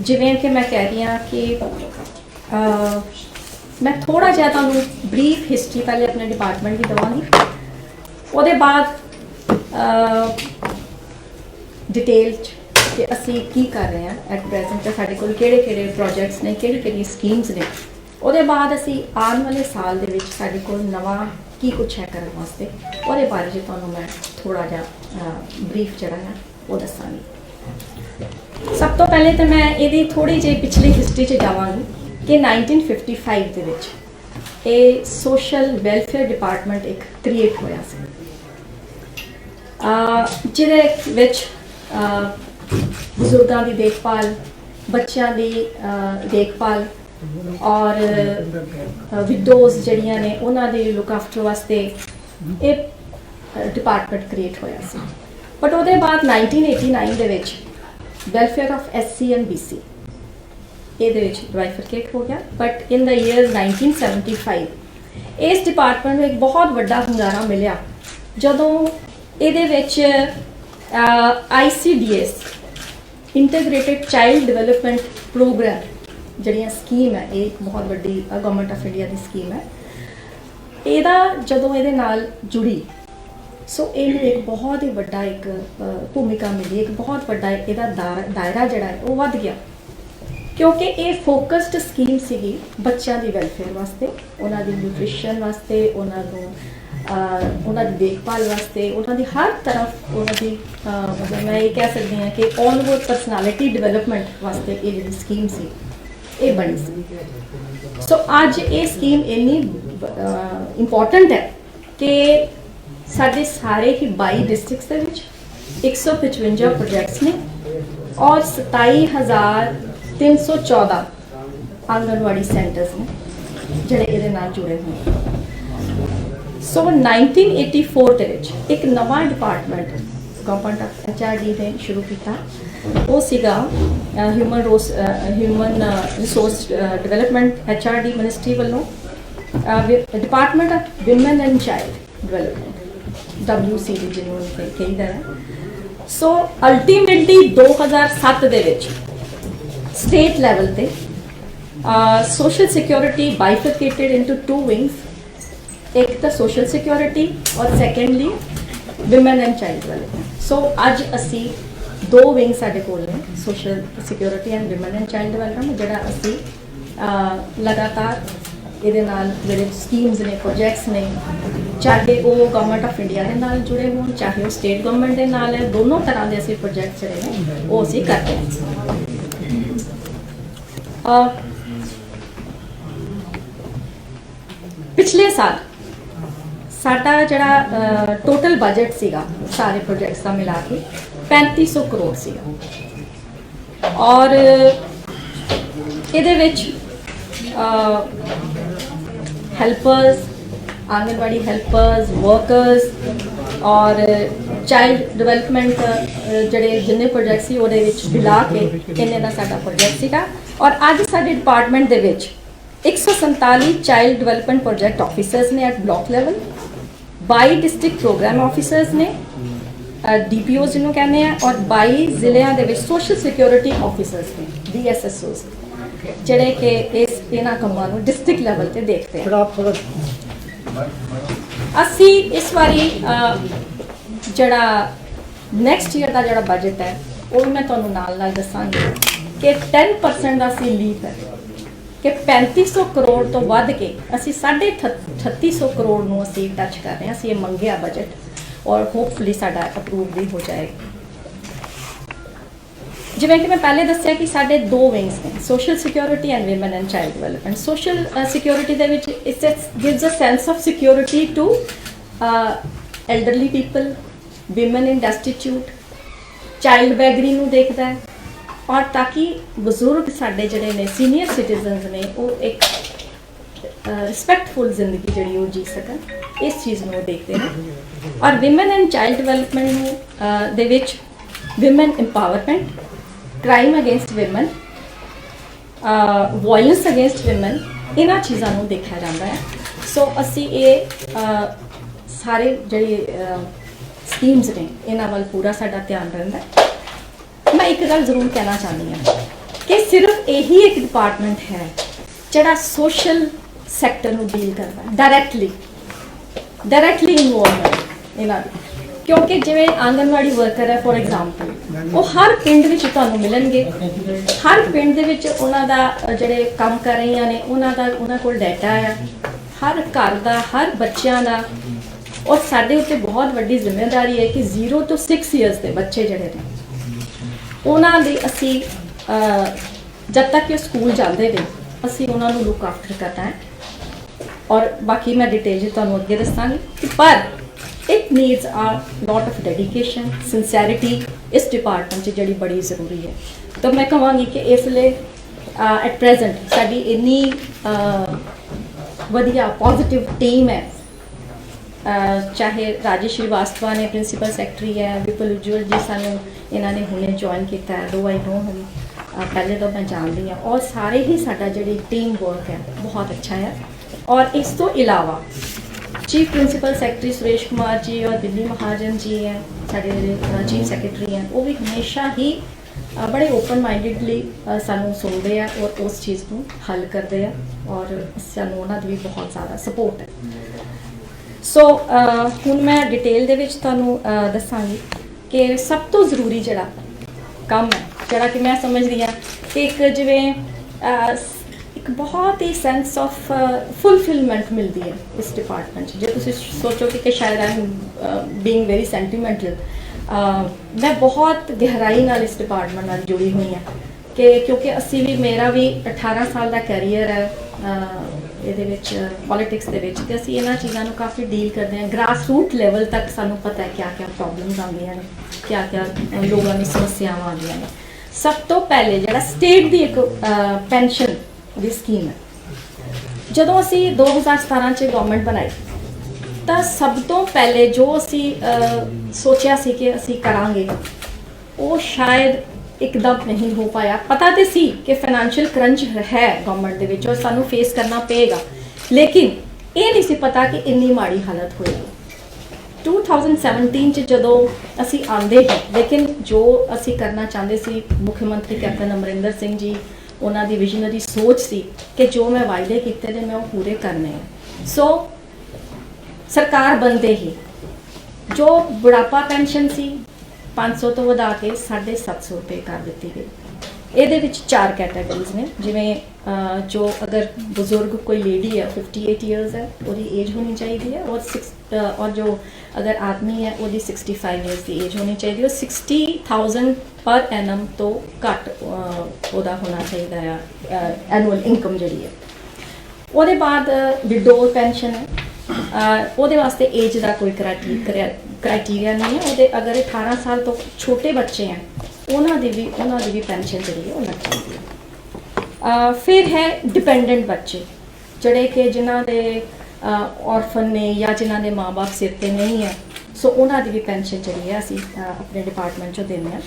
जिवें कि मैं कह रही हाँ कि मैं थोड़ा जिहा तुहानूं ब्रीफ हिस्टरी पहले अपने डिपार्टमेंट की देवांगी, उसदे बाद डिटेल कि असी की कर रहे हैं एट प्रेजेंट, साडे कोल किहड़े प्रोजेक्ट्स ने, किहड़ी स्कीम्स ने। उसदे बाद असी आने वाले साल दे विच साडे कोल नवा की कुछ है करने वास्ते, उसदे बारे च तुहानूं मैं थोड़ा जिहा ब्रीफ जिहड़ा है वो दसांगी। सब तो पहले तो मैं ये थोड़ी जी पिछली हिस्टरी च जावांगी कि 1955 दे विच ये सोशल वेलफेयर डिपार्टमेंट एक क्रिएट होया सी, जिहदे विच बुजुर्गों की देखभाल, बच्चों की देखभाल और विडोज जड़ियाँ ने उन्हों की लुक आफ्टर वास्ते एक डिपार्टमेंट क्रिएट होया सी। बट उसदे बाद 1989 दे विच welfare of SC and BC ये बाइफरकेट हो गया। बट इन द ईयर 1975 इस डिपार्टमेंट में एक बहुत बड़ा हंगारा मिला जदों ये ICDS integrated child development program जड़ियाँ स्कीम है, एक बहुत बड़ी गवर्नमेंट ऑफ इंडिया की स्कीम है, एदा जदों ये नाल जुड़ी सो इनू एक बहुत ही बड़ा एक भूमिका मिली, एक बहुत बड़ा इहदा दायरा जिहड़ा है वो वध गया, क्योंकि ये फोकस्ड स्कीम सीगी बच्चों की वेलफेयर वास्ते, उन्होंने न्यूट्रिशन वास्ते, उन्होंने देखभाल वास्ते, उन्होंने हर तरफ उन्होंने मतलब मैं ये कह सकती हाँ कि ऑल ओवर पर्सनैलिटी डिवेलपमेंट वास्ते ये जी स्कीम सी ये बनी सी। सो अज ये स्कीम इन्नी इंपॉर्टेंट है कि साढ़े सारे ही 22 डिस्ट्रिक्ट्स के विच 155 प्रोजेक्ट्स ने और 27,314 आंगनवाड़ी सेंटर्स ने जिहड़े इहदे नाल जुड़े हुए हैं। सो 1984 के विच एक नवा डिपार्टमेंट गवर्नमेंट ऑफ HRD ने शुरू किया, वो सीगा human resource development HRD ministry वालों department of women and child development WCD जिन्होंने कही दा है। सो अल्टीमेटली 2007 दे विच स्टेट लैवल पे social security bifurcated into 2 wings, एक तो सोशल सिक्योरिटी और secondly women and child development. So अज असी 2 विंग साडे कोल ने, social security and women and child development, जिहड़ा असी लगातार ये नाल जिहड़े स्कीम्स ने, प्रोजेक्ट्स ने, चाहे वो गवर्नमेंट ऑफ इंडिया के नाल जुड़े होण, चाहे वो स्टेट गवर्नमेंट के नाल है, दोनों तरह के असी प्रोजेक्ट्स जिहड़े ने वो असी करते हैं। पिछले साल साडा जिहड़ा टोटल बजट सीगा सारे प्रोजेक्ट्स का मिला के 3500 करोड़ सीगा और इहदे विच हेल्पर्स, आंगनवाड़ी हेल्पर्स, वर्कर्स और चाइल्ड डिवेलपमेंट जड़े जिन्ने प्रोजेक्ट सी उहदे विच मिला के इन्ने दा साडा प्रोजेक्ट सीगा। और अज साडे डिपार्टमेंट दे विच 147 चाइल्ड डिवेलपमेंट प्रोजेक्ट ऑफिसर्स ने at block level, 22 district programme officers ने DPOs जिन्हों कहने हैं, और 22 जिलों के सोशल सिक्योरिटी ऑफिसर्स ने DSSOs जड़े कि इस इन्हां कामों को डिस्ट्रिक्ट लेवल पे देखते हैं। असी इस बारी जड़ा नेक्स्ट ईयर का जड़ा बजट है वो मैं तुहानूं नाल दसांगी कि 10% का असी लीव है कि 3500 करोड़ तो वध के असी 3650 करोड़ नूं असी टच कर रहे हैं। असी ये मंगिया बजट और होपफुली साडा अप्रूव भी हो जाएगा। जिवें कि मैं पहले दस्सिया कि साडे 2 विंग्स ने, social security and women and child development. Social security दे विच it gives a sense of security to elderly people, women in destitute, child beggary नूं देखदा है, और ताकि बजुर्ग साडे जिहड़े ने सीनियर सिटीजनस ने वो एक रिस्पैक्टफुल जिंदगी जिहड़ी वो जी सकन, इस चीज़ में देखते हैं। और women and child development they which women empowerment, crime against women, violence against women, इन्हां चीज़ों को देखा जाता है। सो असी ये सारे जिहड़े स्कीम्स ने इन्हां वाल पूरा साडा ध्यान रहिंदा है। मैं एक गल जरूर कहना चाहती हाँ कि सिर्फ यही एक डिपार्टमेंट है जिहड़ा सोशल सैक्टर नूं डील करदा डायरैक्टली इनवॉल्व है इन्हां दी। क्योंकि जिवें आंगनवाड़ी वर्कर है फॉर एग्जाम्पल, वो हर पिंड विच तुहानूं मिलणगे, हर पिंड दे विच उन्हां दा जिहड़े काम कर रहीआं ने उन्हां कोल डाटा है हर घर दा, हर बच्चों का। और साडे उत्ते बहुत वड्डी जिम्मेदारी है कि 0 to 6 ईयर्स के बच्चे जिहड़े ने उन्हां दी असी जब तक कि स्कूल जाते हैं असी उन्हां नूं लुक आफ्टर करना है। और बाकी मैं डिटेल तुहानूं अगे दसांगी, पर it needs a lot of dedication sincerity इस डिपार्टमेंट जिहड़ी बड़ी ज़रूरी है। तो मैं कहांगी कि इसलिए एट प्रेजेंट साडी इन्नी वधिया पॉजिटिव टीम है। चाहे राजेश श्रीवास्तव ने प्रिंसीपल सैकटरी है, विपुल उज्जवल जी सानू इन्होंने हुणे ज्वाइन किया है, दो आई नो हम पहले तो मैं जानती हाँ। और सारे ही साडा जिहड़ी टीम वर्क है बहुत अच्छा है। और इस तो इलावा chief principal secretary Suresh Kumar ji और दिल्ली महाजन जी हैं, साडे चीफ सैकटरी हैं, वो भी हमेशा ही बड़े ओपन माइंडिडली सानू सुनते हैं और उस चीज़ को हल करते हैं और सानू उन्हां दी भी बहुत ज़्यादा सपोर्ट है। सो हुण मैं डिटेल दे विच तुहानूं दसांगी कि सब तो ज़रूरी जिहड़ा काम है जिहड़ा कि मैं समझदी हाँ कि एक जिवें एक बहुत ही सेंस ऑफ फुलफिलमेंट मिलती है इस डिपार्टमेंट जो तुम सोचो कि शायद I am being very sentimental, मैं बहुत गहराई नाल इस डिपार्टमेंट नाल जुड़ी हुई हाँ कि क्योंकि असी भी मेरा भी 18 साल का कैरीयर है ये पॉलिटिक्स के ते असी इन्हां चीज़ों को काफ़ी डील करते हैं। ग्रास रूट लैवल तक सानू पता है क्या क्या प्रॉब्लम्स आंदियां ने, क्या क्या लोगों की समस्यावां आंदियां ने। सब तो पहले जिहड़ा स्टेट की एक पेंशन की स्कीम है, जदों असी 2017 च गवर्नमेंट बनाई तो सब तो पहले जो असी सोचा सी कि असी करांगे वो शायद एकदम नहीं हो पाया। पता तो सी कि फाइनैंशियल क्रंच है गवर्नमेंट दे विच और सानू फेस करना पेगा, लेकिन ये नहीं सी पता कि इन्नी माड़ी हालत होएगी। 2017 च जदों असी आंदे हैं, लेकिन जो असी करना चाहते सी मुख्यमंत्री कैप्टन अमरिंदर सिंह जी उन्हां दी विजनरी सोच सी कि जो मैं वायदे किए थे मैं वो पूरे करने हैं। सो सरकार बनते ही जो बुढ़ापा पेंशन सी 500 तो वधा के 750 रुपये कर दी गई। ये 4 कैटेगरीज ने, जिमें जो अगर बुजुर्ग कोई लेडी है 58 ईयर्स है वो एज होनी चाहिए है, और जो अगर आदमी है वो 65 ईयर्स की एज होनी चाहिए और 60,000 पर एनम तो घट होना चाहिए है एनुअल इनकम जी है। वो बाद विडो पेंशन है, वो वास्ते एज का कोई क्राइटेरिया नहीं है। वो अगर 18 साल तो छोटे बच्चे हैं उन्होंने भी पेंशन जी है लग जाती है। फिर है डिपेंडेंट बच्चे जड़े कि जिन्हों के ऑर्फन ने या जिन्हों के माँ बाप सिर पर नहीं है, सो उन्होंने भी पेंशन जी है असी अपने डिपार्टमेंट चो देने।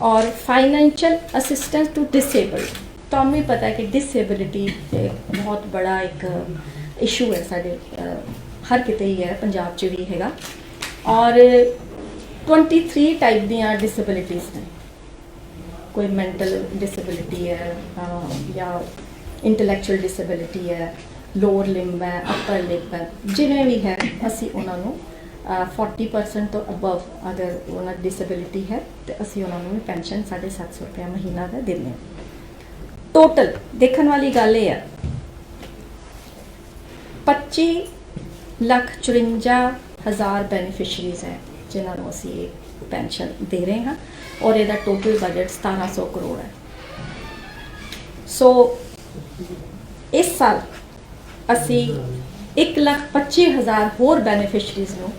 और फाइनैंशियल असिस्टेंस टू डिसेबल्ड, तो हमें भी पता है कि डिसेबिलिटी बहुत बड़ा एक इशू है साढ़े हर किते ही है, पंजाब च भी हैगा। और 23 टाइप दियाँ डिसेबिलिटीज़ हैं, कोई मेंटल डिसेबिलिटी है या इंटलैक्चुअल डिसेबिलिटी है, लोअर लिम्ब है, अपर लिम्ब है, जिन्हें भी है असी उन्होंने 40% तो अबव अगर उन्होंने डिसेबिलिटी है तो असी उन्होंने पेंशन 750 रुपया महीना का देने। टोटल देखने वाली गल ये है 25,54,000 बेनीफिशरीज है जिन्होंने असी पेंशन दे रहे हैं और यदा टोटल बजट 1700 करोड़ है। सो इस साल असी 1,25,000 होर बेनीफिशरीज को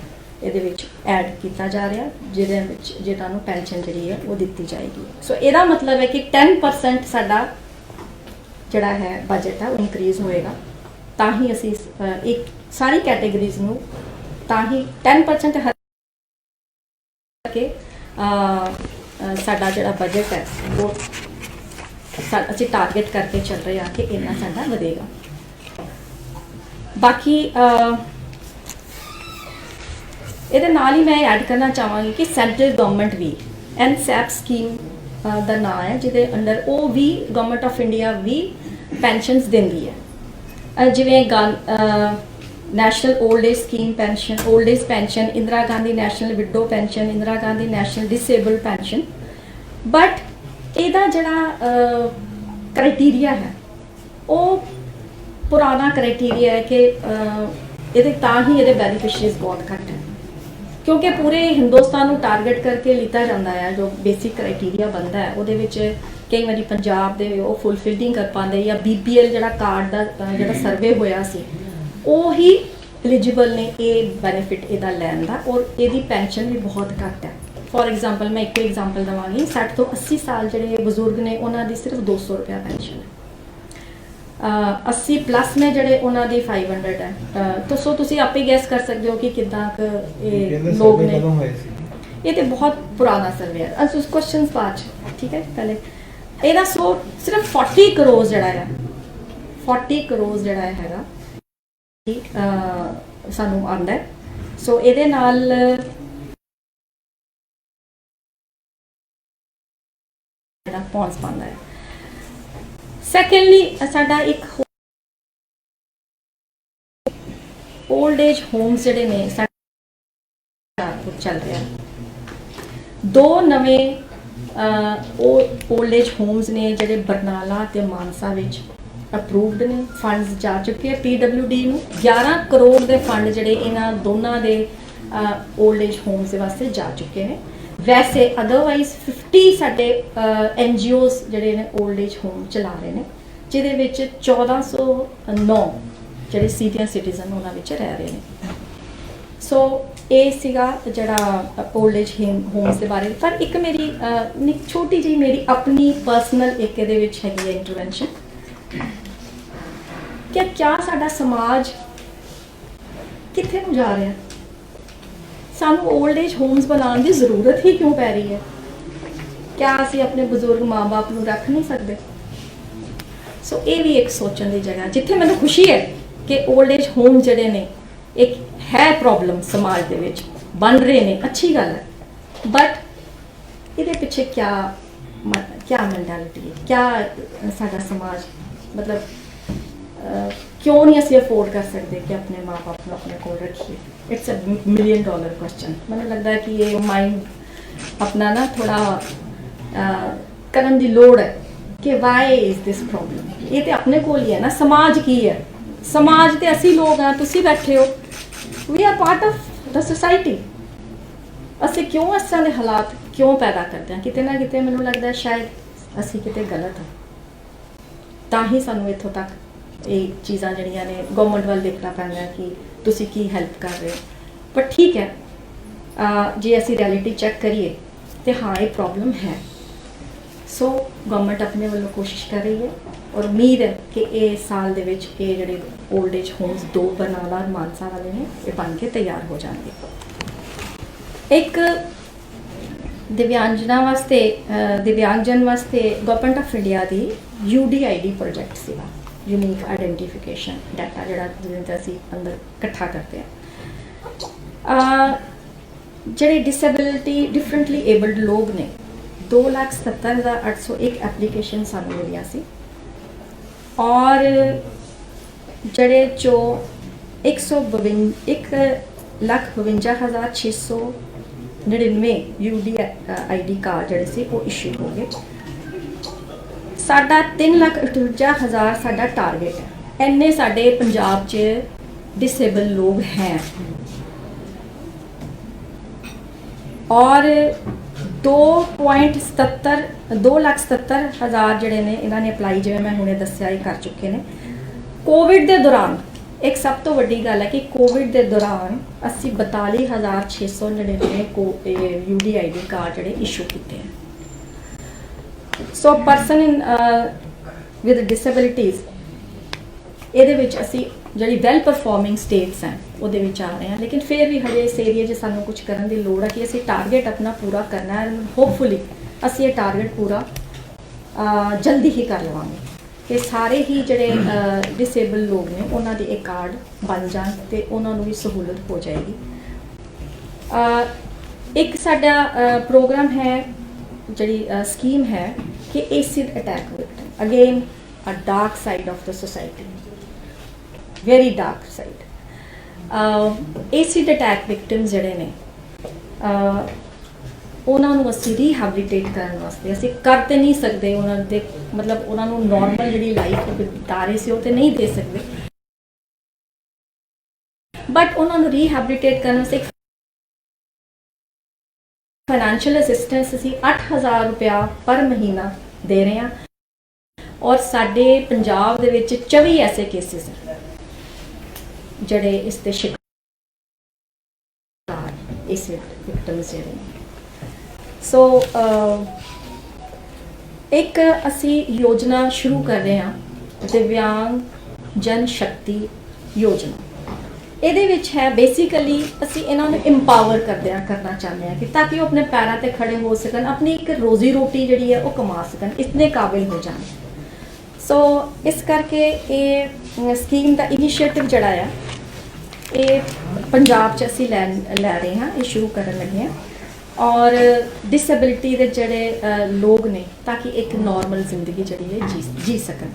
ये ऐड किया जा रहा जिन्होंने पेंशन जी है वो दी जाएगी। सो यदा मतलब है कि 10% साडा जड़ा है बजट है वो इंक्रीज़ होएगा, ता ही असी एक सारी कैटेगरीज में ता ही 10% हर के साडा जड़ा बजट है वो असी टारगेट करके चल रहे हैं कि इन्ना साडा वधेगा। बाकी ये नाल ही मैं ऐड करना चाहूँगी कि सेंट्रल गवर्नमेंट भी एनसैप स्कीम ਦਾ ਨਾਂ ਹੈ, ਜਿਹਦੇ ਅੰਡਰ ਉਹ ਵੀ ਗਵਰਨਮੈਂਟ ਆਫ ਇੰਡੀਆ ਵੀ ਪੈਨਸ਼ਨਸ ਦਿੰਦੀ ਹੈ। ਜਿਵੇਂ national old age scheme pension, old age pension, Indira Gandhi national widow pension, Indira Gandhi national disabled pension. But ਇਹਦਾ ਜਿਹੜਾ ਕ੍ਰਾਈਟੀਰੀਆ ਹੈ ਉਹ ਪੁਰਾਣਾ ਕ੍ਰਾਈਟੀਰੀਆ ਹੈ ਕਿ ਇਹਦੇ ਤਾਂ ਹੀ ਇਹਦੇ ਬੈਨੀਫਿਸ਼ਰੀਜ਼ ਬਹੁਤ ਘੱਟ ਹੈ, ਕਿਉਂਕਿ ਪੂਰੇ ਹਿੰਦੁਸਤਾਨ ਨੂੰ ਟਾਰਗੇਟ ਕਰਕੇ ਲਿੱਤਾ ਜਾਂਦਾ ਹੈ। ਜੋ ਬੇਸਿਕ ਕ੍ਰਾਈਟੀਰੀਆ ਬਣਦਾ ਹੈ ਉਹਦੇ ਵਿੱਚ ਕਈ ਵਾਰੀ ਪੰਜਾਬ ਦੇ ਉਹ ਫੁੱਲਫਿਲ ਨਹੀਂ ਕਰ ਪਾਉਂਦੇ, ਜਾਂ BPL ਜਿਹੜਾ ਕਾਰਡ ਦਾ ਜਿਹੜਾ ਸਰਵੇ ਹੋਇਆ ਸੀ ਉਹ ਹੀ ਐਲੀਜੀਬਲ ਨੇ ਇਹ ਬੈਨੀਫਿਟ ਇਹਦਾ ਲੈਣ ਦਾ, ਔਰ ਇਹਦੀ ਪੈਨਸ਼ਨ ਵੀ ਬਹੁਤ ਘੱਟ ਹੈ। ਫੋਰ ਐਗਜ਼ਾਮਪਲ ਮੈਂ ਇੱਕ ਐਗਜ਼ਾਮਪਲ ਦੇਵਾਂਗੀ, 60 ਤੋਂ 80 ਸਾਲ ਜਿਹੜੇ ਬਜ਼ੁਰਗ ਨੇ ਉਹਨਾਂ ਦੀ ਸਿਰਫ 200 ਰੁਪਇਆ ਪੈਨਸ਼ਨ ਹੈ। 80 ਪਲੱਸ ਨੇ ਜਿਹੜੇ ਉਹਨਾਂ ਦੀ 500 ਹੈ। ਤਾਂ ਸੋ ਤੁਸੀਂ ਆਪੇ ਗੈਸ ਕਰ ਸਕਦੇ ਹੋ ਕਿ ਕਿੱਦਾਂ ਇਹ ਲੋਕ ਨੇ। ਇਹ ਤੇ ਬਹੁਤ ਪੁਰਾਣਾ ਸਰਵੇ ਹੈ। ਅਸੀਂ ਉਸ ਕੁਐਸਚਨਸ ਬਾਅਦ ਠੀਕ ਹੈ, ਪਹਿਲੇ ਇਹਦਾ ਸਿਰਫ 40 ਕਰੋੜ ਜਿਹੜਾ ਹੈ, 40 ਕਰੋੜ ਜਿਹੜਾ ਹੈਗਾ ਸਾਨੂੰ ਆਉਂਦਾ ਹੈ। ਸੋ ਇਹਦੇ ਨਾਲ ਪਹੁੰਚ ਪਾਉਂਦਾ ਹੈ। ਸੈਕੰਡਲੀ ਸਾਡਾ ਇੱਕ 올ਡ ਏਜ ਹੋਮਸ ਜਿਹੜੇ ਨੇ ਚੱਲ ਰਿਹਾ, 2 ਨਵੇਂ 올ਡ ਏਜ ਹੋਮਸ ਨੇ ਜਿਹੜੇ ਬਰਨਾਲਾ ਤੇ ਮਾਨਸਾ ਵਿੱਚ ਅਪਰੂਵਡ ਨੇ। ਫੰਡਸ ਜਾ ਚੁੱਕੇ ਆ PWD ਨੂੰ, 11 ਕਰੋੜ ਦੇ ਫੰਡ ਜਿਹੜੇ ਇਹਨਾਂ ਦੋਨਾਂ ਦੇ 올ਡ ਏਜ ਹੋਮਸ ਦੇ ਵਾਸਤੇ ਜਾ ਚੁੱਕੇ ਨੇ। ਵੈਸੇ ਅਦਰਵਾਈਜ਼ 50 ਸਾਡੇ NGOs ਜਿਹੜੇ ਨੇ 올ਡ ਏਜ ਹੋਮ ਚਲਾ ਰਹੇ ਨੇ, ਜਿਹਦੇ ਵਿੱਚ 1409 ਜਿਹੜੇ ਸੀਨੀਅਰ ਸਿਟੀਜ਼ਨ ਉਹਨਾਂ ਵਿੱਚ ਰਹਿ ਰਹੇ ਨੇ। ਸੋ ਇਹ ਸੀਗਾ ਜਿਹੜਾ 올ਡ ਏਜ ਹੋਮਸ ਦੇ ਬਾਰੇ। ਪਰ ਇੱਕ ਮੇਰੀ ਛੋਟੀ ਜਿਹੀ ਮੇਰੀ ਆਪਣੀ ਪਰਸਨਲ ਇੱਕ ਇਹਦੇ ਵਿੱਚ ਹੈਗੀ ਹੈ ਇੰਟਰਵੈਂਸ਼ਨ ਕਿ ਕਿਆ ਸਾਡਾ ਸਮਾਜ ਕਿੱਥੇ ਨੂੰ ਜਾ ਰਿਹਾ, ਸਾਨੂੰ 올ਡ ਏਜ ਹੋਮਸ ਬਣਾਉਣ ਦੀ ਜ਼ਰੂਰਤ ਹੀ ਕਿਉਂ ਪੈ ਰਹੀ ਹੈ? ਕਿਆ ਅਸੀਂ ਆਪਣੇ ਬਜ਼ੁਰਗ ਮਾਂ-ਬਾਪ ਨੂੰ ਰੱਖ ਨਹੀਂ ਸਕਦੇ? ਸੋ ਇਹ ਵੀ ਇੱਕ ਸੋਚਣ ਦੀ ਜਗ੍ਹਾ, ਜਿੱਥੇ ਮੈਨੂੰ ਖੁਸ਼ੀ ਹੈ ਕਿ 올ਡ ਏਜ ਹੋਮ ਜਿਹੜੇ ਨੇ ਇੱਕ ਹੈ ਪ੍ਰੋਬਲਮ ਸਮਾਜ ਦੇ ਵਿੱਚ ਬਣ ਰਹੇ ਨੇ, ਅੱਛੀ ਗੱਲ ਹੈ। ਬਟ ਇਹਦੇ ਪਿੱਛੇ ਕਿਆ ਮੈਂਟੈਲਿਟੀ ਹੈ, ਕਿਆ ਸਾਡਾ ਸਮਾਜ ਮਤਲਬ ਕਿਉਂ ਨਹੀਂ ਅਸੀਂ ਅਫੋਰਡ ਕਰ ਸਕਦੇ ਕਿ ਆਪਣੇ ਮਾਂ-ਬਾਪ ਨੂੰ ਆਪਣੇ ਕੋਲ ਰੱਖੀਏ? It's $1 million question. ਮੈਨੂੰ ਲੱਗਦਾ ਹੈ ਕਿ ਇਹ ਮਾਈਂਡ ਆਪਣਾ ਨਾ ਥੋੜਾ ਕਰਨ ਦੀ ਲੋੜ ਹੈ ਕਿ ਵਾਈ ਇਜ਼ ਦਿਸ ਪ੍ਰੋਬਲਮ। ਇਹ ਤੇ ਆਪਣੇ ਕੋਲ ਹੀ ਹੈ ਨਾ, ਸਮਾਜ ਕੀ ਹੈ? ਸਮਾਜ ਤੇ ਅਸੀਂ ਲੋਕ ਹਾਂ, ਤੁਸੀਂ ਬੈਠੇ ਹੋ, we are part of the society. ਅਸੀਂ ਕਿਉਂ ਇਸ ਤਰ੍ਹਾਂ ਦੇ ਹਾਲਾਤ ਕਿਉਂ ਪੈਦਾ ਕਰਦੇ ਹਾਂ? ਕਿਤੇ ਨਾ ਕਿਤੇ ਮੈਨੂੰ ਲੱਗਦਾ ਸ਼ਾਇਦ ਅਸੀਂ ਕਿਤੇ ਗਲਤ ਹਾਂ, ਤਾਂ ਹੀ ਸਾਨੂੰ ਇੱਥੋਂ ਤੱਕ ਇਹ ਚੀਜ਼ਾਂ ਜਿਹੜੀਆਂ ਨੇ ਗਵਰਨਮੈਂਟ ਵੱਲ ਦੇਖਣਾ ਪੈਂਦਾ ਕਿ ਤੁਸੀਂ ਕੀ ਹੈਲਪ ਕਰ ਰਹੇ ਹੋ। ਪਰ ਠੀਕ ਹੈ, ਜੇ ਅਸੀਂ ਰਿਐਲਿਟੀ ਚੈੱਕ ਕਰੀਏ ਤੇ ਹਾਂ ਇਹ ਪ੍ਰੋਬਲਮ ਹੈ। ਸੋ ਗਵਰਨਮੈਂਟ ਆਪਣੇ ਵੱਲੋਂ ਕੋਸ਼ਿਸ਼ ਕਰ ਰਹੀ ਹੈ, ਔਰ ਉਮੀਦ ਹੈ ਕਿ ਇਹ ਸਾਲ ਦੇ ਵਿੱਚ ਇਹ ਜਿਹੜੇ 올ਡ ਏਜ ਹੋਮਸ 2 ਬਰਨਾਲਾ ਔਰ ਮਾਨਸਾ ਵਾਲੇ ਨੇ ਇਹ ਬਣ ਕੇ ਤਿਆਰ ਹੋ ਜਾਣਗੇ। ਇੱਕ ਦਿਵਿਆਂਗਜਨ ਵਾਸਤੇ government of India the UDID project ਸੀਗਾ, ਯੂਨੀਕ ਆਈਡੈਂਟੀਫਿਕੇਸ਼ਨ ਡਾਟਾ, ਜਿਹੜਾ ਜਿਹਦੇ ਅਸੀਂ ਅੰਦਰ ਇਕੱਠਾ ਕਰਦੇ ਹਾਂ। ਜਿਹੜੇ ਡਿਫਰੈਂਟਲੀ ਏਬਲਡ ਲੋਕ ਨੇ, 2,77,801 ਐਪਲੀਕੇਸ਼ਨ ਸਾਨੂੰ ਮਿਲੀਆਂ ਸੀ, ਔਰ ਜਿਹੜੇ 1,52,699 UDID ਕਾਰਡ ਜਿਹੜੇ ਸੀ ਉਹ ਇਸ਼ੂ ਹੋ ਗਏ। ਸਾਡਾ 3,58,000 ਸਾਡਾ ਟਾਰਗੇਟ ਹੈ। ਇੰਨੇ ਸਾਡੇ ਪੰਜਾਬ 'ਚ डिसेबल लोग हैं और 2,77,000 ਜਿਹੜੇ ਨੇ ਇਹਨਾਂ ਨੇ ਅਪਲਾਈ ਜਿਵੇਂ ਮੈਂ ਹੁਣੇ ਦੱਸਿਆ ਹੀ ਕਰ ਚੁੱਕੇ ਨੇ। ਕੋਵਿਡ ਦੇ ਦੌਰਾਨ ਇੱਕ ਸਭ ਤੋਂ ਵੱਡੀ ਗੱਲ ਹੈ ਕਿ ਕੋਵਿਡ ਦੇ ਦੌਰਾਨ ਅਸੀਂ 42,699 UDID ਕਾਰਡ ਜਿਹੜੇ ਇਸ਼ੂ ਕੀਤੇ हैं। सो परसन इन विद डिसेबिलिटीज़ ਇਹਦੇ ਵਿੱਚ ਅਸੀਂ ਜਿਹੜੀ ਵੈਲ ਪਰਫਾਰਮਿੰਗ ਸਟੇਟਸ हैं ਉਹਦੇ ਵਿੱਚ ਆ ਰਹੇ ਹਾਂ, ਲੇਕਿਨ ਫਿਰ ਵੀ ਹਜੇ ਇਸ ਏਰੀਏ 'ਚ ਸਾਨੂੰ ਕੁਝ ਕਰਨ ਦੀ ਲੋੜ ਹੈ ਕਿ ਅਸੀਂ ਟਾਰਗੇਟ ਆਪਣਾ ਪੂਰਾ ਕਰਨਾ ਹੈ। ਹੋਪਫੁਲੀ ਅਸੀਂ ਇਹ ਟਾਰਗੇਟ ਪੂਰਾ ਜਲਦੀ ਹੀ ਕਰ ਲਵਾਂਗੇ ਕਿ ਸਾਰੇ ਹੀ ਜਿਹੜੇ ਡਿਸੇਬਲ ਲੋਕ ਨੇ ਉਹਨਾਂ ਦੇ ਇਹ ਕਾਰਡ ਬਣ ਜਾਣ ਤੇ ਉਹਨਾਂ ਨੂੰ ਵੀ ਸਹੂਲਤ ਹੋ ਜਾਏਗੀ। ਇੱਕ ਸਾਡਾ ਪ੍ਰੋਗਰਾਮ ਹੈ ਜਿਹੜੀ ਸਕੀਮ ਹੈ ਕਿ acid attack victim again a dark side of the society, very dark side. Acid attack victims ਜਿਹੜੇ ਨੇ ਉਹਨਾਂ ਨੂੰ ਅਸੀਂ ਰੀਹੈਬਿਲਿਟੇਟ ਕਰਨ ਵਾਸਤੇ ਅਸੀਂ ਕਰ ਤੇ ਨਹੀਂ ਸਕਦੇ, ਉਹਨਾਂ ਦੇ ਮਤਲਬ ਉਹਨਾਂ ਨੂੰ ਨੋਰਮਲ ਜਿਹੜੀ ਲਾਈਫ ਬਿਤਾ ਰਹੇ ਸੀ ਉਹ ਤੇ ਨਹੀਂ ਦੇ ਸਕਦੇ, ਬਟ ਉਹਨਾਂ ਨੂੰ ਰੀਹੈਬਿਲਿਟੇਟ ਕਰਨ ਵਾਸਤੇ फाइनैंशियल असिस्टेंस ਅਸੀਂ 8000 रुपया पर महीना दे रहे हैं। और साडे पंजाब दे विच 24 ऐसे केसेस हैं जड़े इस ते शिकार एसिड विक्टिम्स जेडे। सो एक असी योजना शुरू कर रहे हैं, दिव्यांग जन शक्ति योजना। ਇਹਦੇ ਵਿੱਚ ਹੈ ਬੇਸਿਕਲੀ ਅਸੀਂ ਇਹਨਾਂ ਨੂੰ ਇੰਪਾਵਰ ਕਰਨਾ ਚਾਹੁੰਦੇ ਹਾਂ ਕਿ ਤਾਂ ਕਿ ਉਹ ਆਪਣੇ ਪੈਰਾਂ ਤੇ ਖੜੇ ਹੋ ਸਕਣ, ਆਪਣੀ ਇੱਕ ਰੋਜ਼ੀ ਰੋਟੀ ਜਿਹੜੀ ਹੈ ਉਹ ਕਮਾ ਸਕਣ, ਇਤਨੇ ਕਾਬਿਲ ਹੋ ਜਾਣ। ਸੋ ਇਸ ਕਰਕੇ ਇਹ ਸਕੀਮ ਦਾ ਇਨੀਸ਼ੀਏਟਿਵ ਜਿਹੜਾ ਆ ਇਹ ਪੰਜਾਬ 'ਚ ਅਸੀਂ ਲੈ ਰਹੇ ਹਾਂ, ਇਹ ਸ਼ੁਰੂ ਕਰਨ ਲੱਗੇ ਹਾਂ। ਔਰ ਡਿਸੇਬਿਲਿਟੀ ਦੇ ਜਿਹੜੇ ਲੋਕ ਨੇ ਤਾਂ ਕਿ ਇੱਕ ਨੋਰਮਲ ਜ਼ਿੰਦਗੀ ਜਿਹੜੀ ਹੈ ਜੀ ਸਕਣ।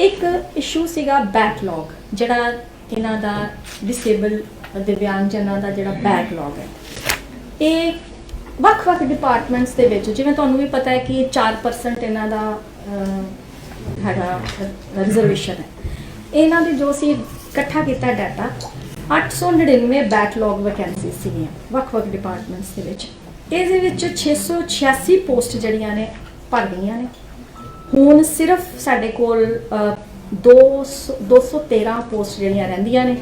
ਇੱਕ ਇਸ਼ੂ ਸੀਗਾ ਬੈਕਲੌਗ, ਜਿਹੜਾ ਇਹਨਾਂ ਦਾ ਡਿਸੇਬਲ ਦਿਵਿਆਂਗਜਨਾਂ ਦਾ ਜਿਹੜਾ ਬੈਕਲੌਗ ਹੈ, ਇਹ ਵੱਖ-ਵੱਖ ਡਿਪਾਰਟਮੈਂਟਸ ਦੇ ਵਿੱਚ, ਜਿਵੇਂ ਤੁਹਾਨੂੰ ਵੀ ਪਤਾ ਹੈ ਕਿ 4% ਇਹਨਾਂ ਦਾ ਹੈਗਾ ਰਿਜ਼ਰਵੇਸ਼ਨ ਹੈ। ਇਹਨਾਂ ਦੀ ਜੋ ਅਸੀਂ ਇਕੱਠਾ ਕੀਤਾ ਡਾਟਾ 899 ਬੈਕਲੌਗ ਵੈਕੈਂਸੀਜ਼ ਸੀਗੀਆਂ ਵੱਖ-ਵੱਖ ਡਿਪਾਰਟਮੈਂਟਸ ਦੇ ਵਿੱਚ। ਇਹਦੇ ਵਿੱਚ 686 ਪੋਸਟ ਜਿਹੜੀਆਂ ਨੇ ਭਰ ਗਈਆਂ ਨੇ। ਹੁਣ ਸਿਰਫ ਸਾਡੇ ਕੋਲ 213 ਪੋਸਟ ਜਿਹੜੀਆਂ ਰਹਿੰਦੀਆਂ ਨੇ,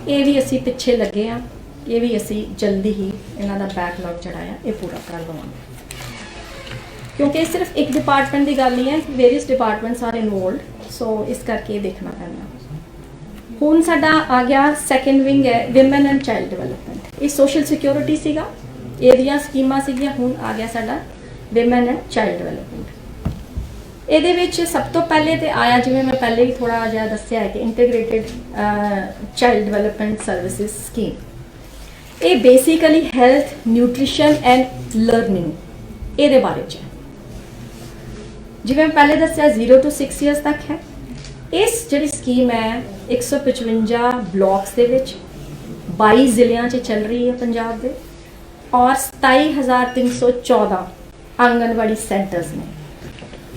ਇਹ ਵੀ ਅਸੀਂ ਪਿੱਛੇ ਲੱਗੇ ਆ, ਇਹ ਵੀ ਅਸੀਂ ਜਲਦੀ ਹੀ ਇਹਨਾਂ ਦਾ ਬੈਕਲੌਗ ਜਿਹੜਾ ਆ ਇਹ ਪੂਰਾ ਕਰ ਲਵਾਂਗੇ, ਕਿਉਂਕਿ ਸਿਰਫ ਇੱਕ ਡਿਪਾਰਟਮੈਂਟ ਦੀ ਗੱਲ ਨਹੀਂ ਹੈ, ਵੇਰੀਅਸ ਡਿਪਾਰਟਮੈਂਟਸ ਆਰ ਇਨਵੋਲਵਡ। ਸੋ ਇਸ ਕਰਕੇ ਇਹ ਦੇਖਣਾ ਪੈਂਦਾ। ਹੁਣ ਸਾਡਾ ਆ ਗਿਆ ਸੈਕੰਡ ਵਿੰਗ ਹੈ ਵਿਮਨ ਐਂਡ ਚਾਈਲਡ ਡਿਵੈਲਪਮੈਂਟ। ਇਹ ਸੋਸ਼ਲ ਸਿਕਿਉਰਿਟੀ ਸੀਗਾ, ਇਹਦੀਆਂ ਸਕੀਮਾਂ ਸੀਗੀਆਂ, ਹੁਣ ਆ ਗਿਆ ਸਾਡਾ ਵਿਮਨ ਐਂਡ ਚਾਈਲਡ ਡਿਵੈਲਪਮੈਂਟ। ਇਹਦੇ ਵਿੱਚ ਸਭ ਤੋਂ ਪਹਿਲੇ ਤੇ ਆਇਆ, ਜਿਵੇਂ ਮੈਂ ਪਹਿਲੇ ਵੀ ਥੋੜਾ ਜਿਹਾ ਦੱਸਿਆ ਹੈ ਕਿ integrated child development services scheme. ਇਹ basically health, nutrition and learning ਇਹਦੇ ਬਾਰੇ 'ਚ, ਜਿਵੇਂ ਪਹਿਲੇ ਦੱਸਿਆ 0 to 6 ਇਅਰਸ ਤੱਕ ਹੈ। ਇਸ ਜਿਹੜੀ ਸਕੀਮ ਹੈ 155 ਬਲਾਕਸ ਦੇ ਵਿੱਚ 22 ਜ਼ਿਲ੍ਹਿਆਂ 'ਚ ਚੱਲ ਰਹੀ ਹੈ ਪੰਜਾਬ ਦੇ, ਔਰ 27314 ਆਂਗਨਵਾੜੀ ਸੈਂਟਰਸ ਨੇ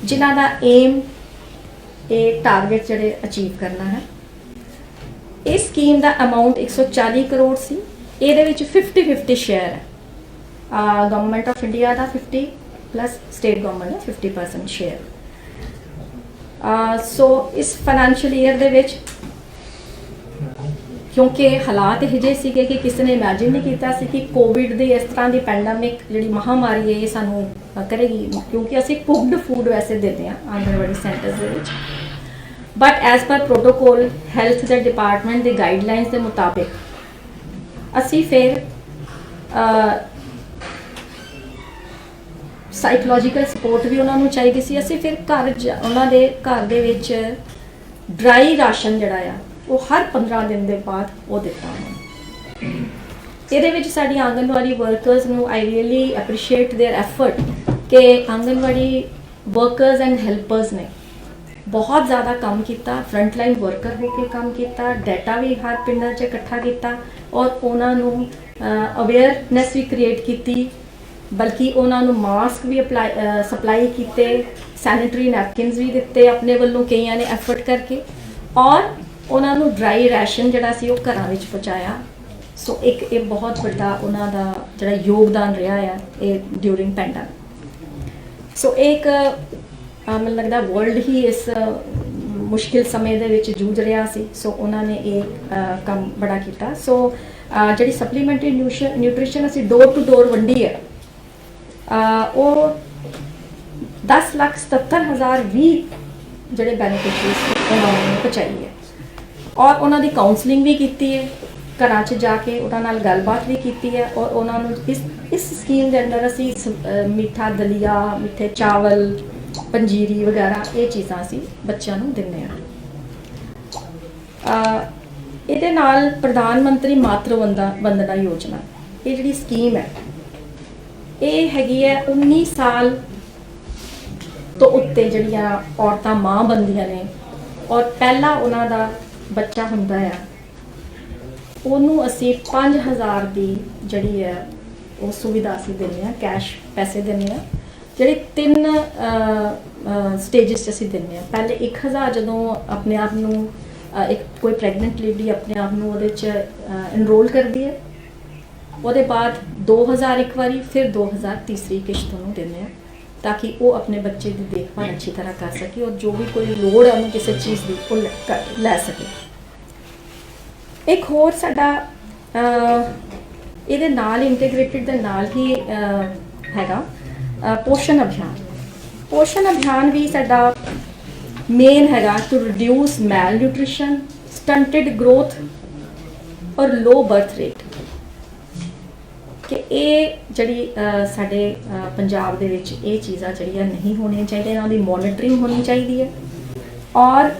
ਜਿਨ੍ਹਾਂ ਦਾ ਏਮ ਇਹ ਟਾਰਗੇਟ ਜਿਹੜੇ ਅਚੀਵ ਕਰਨਾ ਹੈ। ਇਸ ਸਕੀਮ ਦਾ ਅਮਾਊਂਟ 140 ਕਰੋੜ ਸੀ। ਇਹਦੇ ਵਿੱਚ 50-50 ਸ਼ੇਅਰ ਹੈ, ਗਵਰਨਮੈਂਟ ਆਫ ਇੰਡੀਆ ਦਾ 50 ਪਲੱਸ ਸਟੇਟ ਗਵਰਨਮੈਂਟ ਦਾ 50% ਸ਼ੇਅਰ। ਸੋ ਇਸ ਫਾਈਨੈਂਸ਼ੀਅਲ ਈਅਰ ਦੇ ਵਿੱਚ, ਕਿਉਂਕਿ ਹਾਲਾਤ ਇਹ ਜਿਹੇ ਸੀਗੇ ਕਿ ਕਿਸੇ ਨੇ ਇਮੈਜਿਨ ਨਹੀਂ ਕੀਤਾ ਸੀ ਕਿ ਕੋਵਿਡ ਦੀ ਇਸ ਤਰ੍ਹਾਂ ਦੀ ਪੈਂਡੈਮਿਕ ਜਿਹੜੀ ਮਹਾਮਾਰੀ ਹੈ ਇਹ ਸਾਨੂੰ ਕਰੇਗੀ, ਕਿਉਂਕਿ ਅਸੀਂ ਕੁਕਡ ਫੂਡ ਵੈਸੇ ਦਿੰਦੇ ਹਾਂ ਆਂਗਨਵਾੜੀ ਸੈਂਟਰਸ ਦੇ ਵਿੱਚ, but as per protocol health ਦੇ ਡਿਪਾਰਟਮੈਂਟ ਦੇ ਗਾਈਡਲਾਈਨਸ ਦੇ ਮੁਤਾਬਿਕ ਅਸੀਂ ਫਿਰ ਸਾਈਕੋਲੋਜੀਕਲ ਸਪੋਰਟ ਵੀ ਉਹਨਾਂ ਨੂੰ ਚਾਹੀਦੀ ਸੀ। ਅਸੀਂ ਫਿਰ ਉਹਨਾਂ ਦੇ ਘਰ ਦੇ ਵਿੱਚ ਡਰਾਈ ਰਾਸ਼ਨ ਜਿਹੜਾ ਆ ਉਹ ਹਰ 15 ਦਿਨ ਦੇ ਬਾਅਦ ਉਹ ਦਿੱਤਾ ਹੈ। ਇਹਦੇ ਵਿੱਚ ਸਾਡੀ ਆਂਗਨਵਾੜੀ ਵਰਕਰਸ ਨੂੰ I really appreciate their effort ਕਿ ਆਂਗਨਵਾੜੀ ਵਰਕਰਸ ਐਂਡ ਹੈਲਪਰਸ ਨੇ ਬਹੁਤ ਜ਼ਿਆਦਾ ਕੰਮ ਕੀਤਾ, ਫਰੰਟ ਲਾਈਨ ਵਰਕਰ ਹੋ ਕੇ ਕੰਮ ਕੀਤਾ, ਡਾਟਾ ਵੀ ਹਰ ਪਿੰਡਾਂ 'ਚ ਇਕੱਠਾ ਕੀਤਾ ਔਰ ਉਹਨਾਂ ਨੂੰ ਅਵੇਅਰਨੈਸ ਵੀ ਕ੍ਰੀਏਟ ਕੀਤੀ, ਬਲਕਿ ਉਹਨਾਂ ਨੂੰ ਮਾਸਕ ਵੀ ਸਪਲਾਈ ਕੀਤੇ, ਸੈਨੀਟਰੀ ਨੈਪਕਿਨਸ ਵੀ ਦਿੱਤੇ ਆਪਣੇ ਵੱਲੋਂ ਕਈਆਂ ਨੇ ਐਫਰਟ ਕਰਕੇ, ਔਰ ਉਹਨਾਂ ਨੂੰ ਡਰਾਈ ਰੈਸ਼ਨ ਜਿਹੜਾ ਸੀ ਉਹ ਘਰਾਂ ਵਿੱਚ ਪਹੁੰਚਾਇਆ। ਸੋ ਇੱਕ ਇਹ ਬਹੁਤ ਵੱਡਾ ਉਹਨਾਂ ਦਾ ਜਿਹੜਾ ਯੋਗਦਾਨ ਰਿਹਾ ਆ ਇਹ ਡਿਊਰਿੰਗ ਪੈਂਡੈਮਿਕ। ਸੋ ਇੱਕ ਮੈਨੂੰ ਲੱਗਦਾ ਵਰਲਡ ਹੀ ਇਸ ਮੁਸ਼ਕਿਲ ਸਮੇਂ ਦੇ ਵਿੱਚ ਜੂਝ ਰਿਹਾ ਸੀ, ਸੋ ਉਹਨਾਂ ਨੇ ਇਹ ਕੰਮ ਬੜਾ ਕੀਤਾ। ਸੋ ਜਿਹੜੀ ਸਪਲੀਮੈਂਟਰੀ ਨਿਊਟ੍ਰੀਸ਼ਨ ਅਸੀਂ ਡੋਰ ਟੂ ਡੋਰ ਵੰਡੀ ਹੈ, ਉਹ 10,77,020 ਜਿਹੜੇ ਬੈਨੀਫਿਸ਼ਰੀਜ਼ ਉਹਨਾਂ ਨੂੰ ਪਹੁੰਚਾਈ ਹੈ, ਔਰ ਉਹਨਾਂ ਦੀ ਕਾਉਂਸਲਿੰਗ ਵੀ ਕੀਤੀ ਹੈ, ਘਰਾਂ 'ਚ ਜਾ ਕੇ ਉਹਨਾਂ ਨਾਲ ਗੱਲਬਾਤ ਵੀ ਕੀਤੀ ਹੈ, ਔਰ ਉਹਨਾਂ ਨੂੰ ਇਸ ਸਕੀਮ ਦੇ ਅੰਦਰ ਅਸੀਂ ਮਿੱਠਾ ਦਲੀਆ, ਮਿੱਠੇ ਚਾਵਲ, ਪੰਜੀਰੀ ਵਗੈਰਾ ਇਹ ਚੀਜ਼ਾਂ ਅਸੀਂ ਬੱਚਿਆਂ ਨੂੰ ਦਿੰਦੇ ਹਾਂ। ਇਹਦੇ ਨਾਲ ਪ੍ਰਧਾਨ ਮੰਤਰੀ ਮਾਤਰੂ ਵੰਦਨਾ ਯੋਜਨਾ, ਇਹ ਜਿਹੜੀ ਸਕੀਮ ਹੈ ਇਹ ਹੈਗੀ ਹੈ 19 ਸਾਲ ਤੋਂ ਉੱਤੇ ਜਿਹੜੀਆਂ ਔਰਤਾਂ ਮਾਂ ਬਣਦੀਆਂ ਨੇ ਔਰ ਪਹਿਲਾ ਉਹਨਾਂ ਦਾ ਬੱਚਾ ਹੁੰਦਾ ਆ, ਉਹਨੂੰ ਅਸੀਂ 5000 ਦੀ ਜਿਹੜੀ ਹੈ ਉਹ ਸੁਵਿਧਾ ਅਸੀਂ ਦਿੰਦੇ ਹਾਂ, ਕੈਸ਼ ਪੈਸੇ ਦਿੰਦੇ ਹਾਂ, ਜਿਹੜੇ 3 ਸਟੇਜਸ 'ਚ ਅਸੀਂ ਦਿੰਦੇ ਹਾਂ। ਪਹਿਲੇ 1000 ਜਦੋਂ ਆਪਣੇ ਆਪ ਨੂੰ ਇੱਕ ਕੋਈ ਪ੍ਰੈਗਨੈਂਟ ਲੇਡੀ ਆਪਣੇ ਆਪ ਨੂੰ ਉਹਦੇ 'ਚ ਇਨਰੋਲ ਕਰਦੀ ਹੈ, ਉਹਦੇ ਬਾਅਦ 2000 ਇੱਕ ਵਾਰੀ, ਫਿਰ 2000 ਤੀਸਰੀ ਕਿਸ਼ਤ ਉਹਨੂੰ ਦਿੰਦੇ ਹਾਂ ਤਾਂ ਕਿ ਉਹ ਆਪਣੇ ਬੱਚੇ ਦੀ ਦੇਖਭਾਲ ਅੱਛੀ ਤਰ੍ਹਾਂ ਕਰ ਸਕੇ ਔਰ ਜੋ ਵੀ ਕੋਈ ਲੋੜ ਹੈ ਉਹਨੂੰ ਕਿਸੇ ਚੀਜ਼ ਦੀ ਉਹ ਲੈ ਸਕੇ। ਇੱਕ ਹੋਰ ਸਾਡਾ ਇਹਦੇ ਨਾਲ ਇੰਟੀਗ੍ਰੇਟਿਡ ਦੇ ਨਾਲ ਹੀ ਹੈਗਾ ਪੋਸ਼ਣ ਅਭਿਆਨ। ਪੋਸ਼ਣ ਅਭਿਆਨ ਵੀ ਸਾਡਾ ਮੇਨ ਹੈਗਾ to reduce malnutrition, stunted growth ਔਰ ਲੋ ਬਰਥ ਰੇਟ। ਕਿ ਇਹ ਜਿਹੜੀ ਸਾਡੇ ਪੰਜਾਬ ਦੇ ਵਿੱਚ ਇਹ ਚੀਜ਼ਾਂ ਜਿਹੜੀਆਂ ਨਹੀਂ ਹੋਣੀਆਂ ਚਾਹੀਦੀਆਂ, ਇਹਨਾਂ ਦੀ ਮੋਨੀਟਰਿੰਗ ਹੋਣੀ ਚਾਹੀਦੀ ਹੈ। ਔਰ